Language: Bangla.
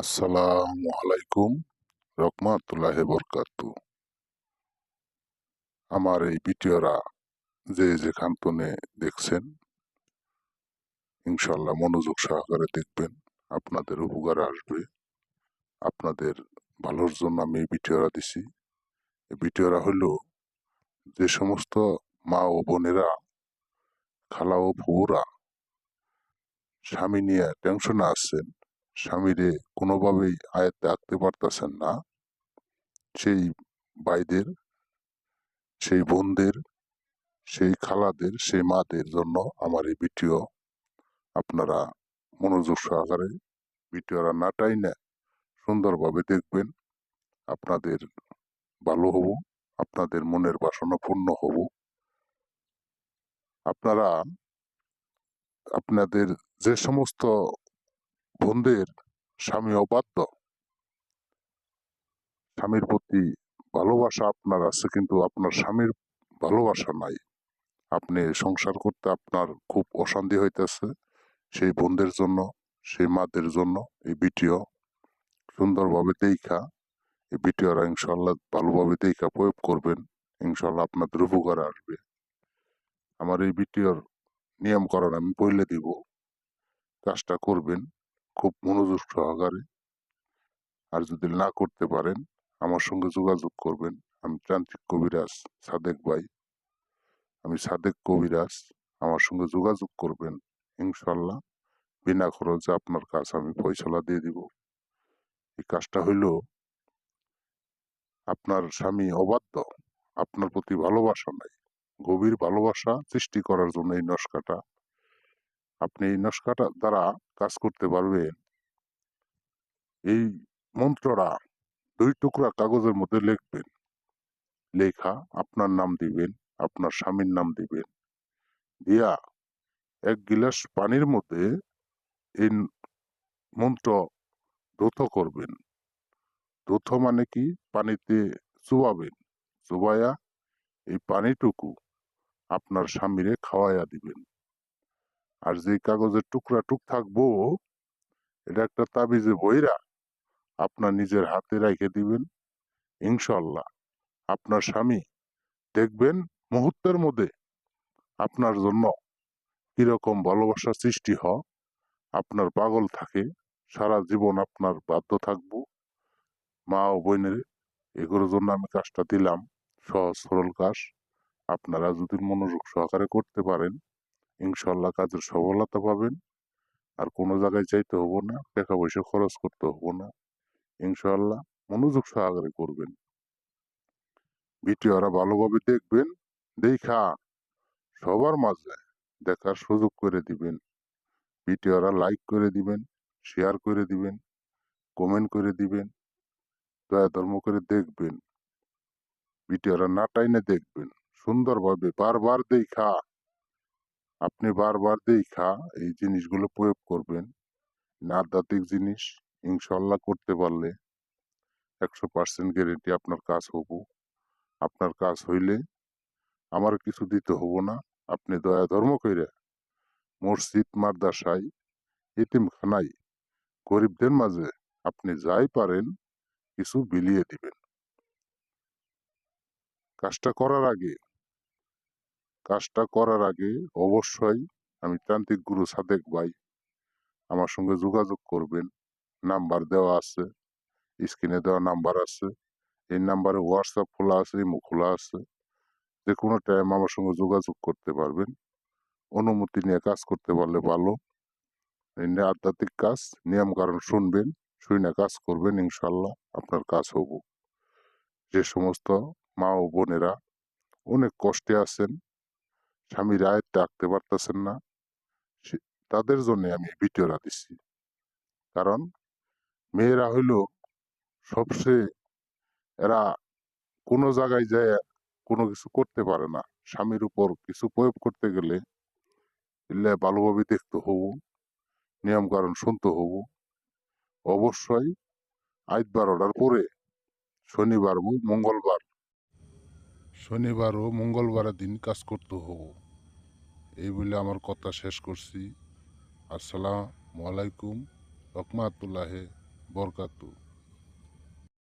আসসালামু আলাইকুম রহমাতুল্লাহি বরকাতু। আমার এই ভিডিওরা যে যেখান থেকে দেখছেন ইনশাল্লাহ মনোযোগ সহকারে দেখবেন, আপনাদের উপকারে আসবে। আপনাদের ভালোর জন্য আমি এই ভিডিওরা দিছি। এই ভিডিওরা হলো যে সমস্ত মা ও বোনেরা, খালা ও ফুউরা স্বামী নিয়ে টেনশনে আছেন, স্বামীরে কোনোভাবেই আয়ত্তে আঁকতে পারতেছেন না, সেই ভাইদের, সেই বোনদের, সেই খালাদের, সেই মাদের জন্য আমার এই ভিডিও। আপনারা মনোযোগ সহকারে ভিডিওরা না টাইনে সুন্দরভাবে দেখবেন। আপনাদের ভালো হব, আপনাদের মনের বাসনা পূর্ণ হব। আপনারা আপনাদের যে সমস্ত বোনদের স্বামী অবাধ্য, স্বামীর প্রতি ভালোবাসা আপনার আছে কিন্তু আপনার স্বামীর ভালোবাসা নাই, আপনি সংসার করতে আপনার খুব অশান্তি হইতেছে, সেই বোনদের জন্য, সেই মাদের জন্য এই ভিডিও। সুন্দরভাবে দেখা এই ভিডিওরা ইনশাল্লাহ ভালোভাবে দেখা প্রয়োগ করবেন, ইনশাল্লাহ আপনাদের উপকারে আসবে। আমার এই ভিডিওর নিয়ম কারণ আমি বলে দিব, কাজটা করবেন খুব মনোযোগ সহকারে। আর যদি না করতে পারেন আমার সঙ্গে যোগাযোগ করবেন। আমি তান্ত্রিক কবিরাজ সাদেক ভাই, আমি সাদেক কবিরাজ। আমার সঙ্গে যোগাযোগ করবেন, ইনশাল্লাহ বিনা খরচে আপনার কাজ আমি ফয়সালা দিয়ে দিব। এই কাজটা হইল, আপনার স্বামী অবাধ্য, আপনার প্রতি ভালোবাসা নাই, গভীর ভালোবাসা সৃষ্টি করার জন্য এই নস্কাটা। আপনি এই নস্কাটা দ্বারা কাজ করতে পারবেন। এই মন্ত্রটা 2 টুকরা কাগজের মধ্যে লিখবেন, লেখা আপনার নাম দিবেন, আপনার স্বামীর নাম দিবেন, দিয়া 1 গিলাস পানির মধ্যে এই মন্ত্র ধৌত করবেন। ধৌত মানে কি, পানিতে চুবাবেন, চুবাইয়া এই পানিটুকু আপনার স্বামীরে খাওয়াইয়া দিবেন। আর যে কাগজের টুকরা থাকবো, এটা একটা তাবিজে বইরা আপনার নিজের হাতে রেখে দিবেন। ইনশাল্লাহ আপনার স্বামী দেখবেন মুহূর্তের মধ্যে আপনার জন্য কিরকম ভালোবাসা সৃষ্টি হয়, আপনার পাগল থাকে, সারা জীবন আপনার বাধ্য থাকবো। মা ও বোনের এগুলোর জন্য আমি কাজটা দিলাম, সহজ সরল কাজ। আপনারা যদি মনোযোগ সহকারে করতে পারেন ইনশাল্লাহ কাজের সফলতা পাবেন। আর কোনো জায়গায় যাইতে হবো না, টাকা পয়সা খরচ করতে হবো না, ইনশাল্লাহ মনোযোগ সহকারে করবেন। ভিডিওরা ভালোভাবে দেখবেন, দেখা সবার মাঝে দেখার সুযোগ করে দিবেন। ভিডিওরা লাইক করে দিবেন, শেয়ার করে দিবেন, কমেন্ট করে দিবেন, দয়া ধর্ম করে দেখবেন। ভিডিওরা না টাইনে দেখবেন, সুন্দরভাবে বারবার দেখা, আপনি বারবার দেখা এই জিনিসগুলো প্রয়োগ করবেন। আধ্যাত্মিক জিনিস, ইনশাল্লাহ করতে পারলে 100% গ্যারেন্টি আপনার কাজ হবো। আপনার কাজ হইলে আমার কিছু দিতে হবো না। আপনি দয়া ধর্ম কইরা মসজিদ, মাদ্রাসায়, এতিমখানায়, গরিবদের মাঝে আপনি যাই পারেন কিছু বিলিয়ে দিবেন। কাজটা করার আগে অবশ্যই আমি তান্ত্রিক গুরু সাদেক ভাই, আমার সঙ্গে যোগাযোগ করবেন। নাম্বার দেওয়া আছে, স্ক্রিনে দেওয়া নাম্বার আছে। এই নাম্বারে হোয়াটসঅ্যাপ খোলা আছে, ইমো খোলা আছে। যে কোনো টাইম আমার সঙ্গে যোগাযোগ করতে পারবেন। অনুমতি নিয়ে কাজ করতে পারলে ভালো। এই আধ্যাত্মিক কাজ, নিয়ম কারণ শুনবেন, শুনে কাজ করবেন, ইনশাল্লাহ আপনার কাজ হবো। যে সমস্ত মা ও বোনেরা অনেক কষ্টে আছেন, স্বামীর আয়ত্তে আঁকতে পারতেছেন না, তাদের জন্য আমি ভিডিওটা দিচ্ছি। কারণ মেয়েরা হইল সবচেয়ে, এরা কোনো জায়গায় যায় কোনো কিছু করতে পারে না। স্বামীর উপর কিছু প্রয়োগ করতে গেলে এলে ভালোভাবে দেখতে হবো, নিয়ম কারণ শুনতে হবো। অবশ্যই আজ 12টার পরে শনিবার ও মঙ্গলবার, শনিবার ও মঙ্গলবারের দিন কাজ করতে হবো। এই বলে আমার কথা শেষ করছি। আসসালামু আলাইকুম রহমাতুল্লাহি বরকাতু।